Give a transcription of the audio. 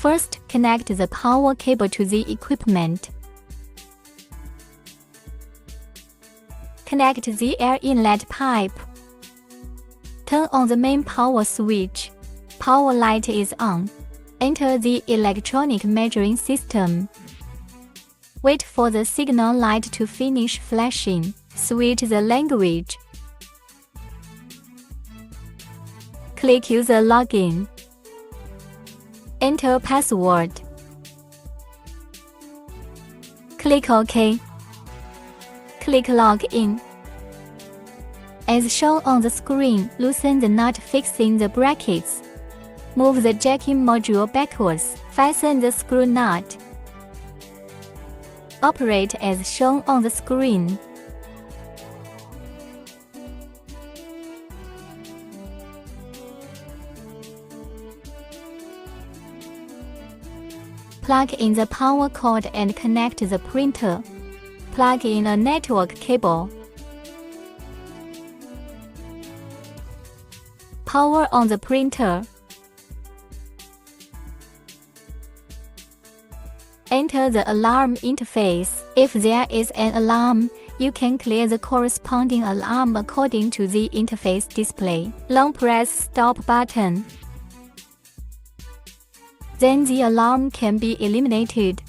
First, connect the power cable to the equipment. Connect the air inlet pipe. Turn on the main power switch. Power light is on. Enter the electronic measuring system. Wait for the signal light to finish flashing. Switch the language. Click User Login. Enter password. Click OK. Click Login. As shown on the screen, loosen the nut fixing the brackets. Move the jacking module backwards. Fasten the screw nut. Operate as shown on the screen. Plug in the power cord and connect the printer. Plug in a network cable. Power on the printer. Enter the alarm interface. If there is an alarm, you can clear the corresponding alarm according to the interface display. Long press Stop button. Then the alarm can be eliminated.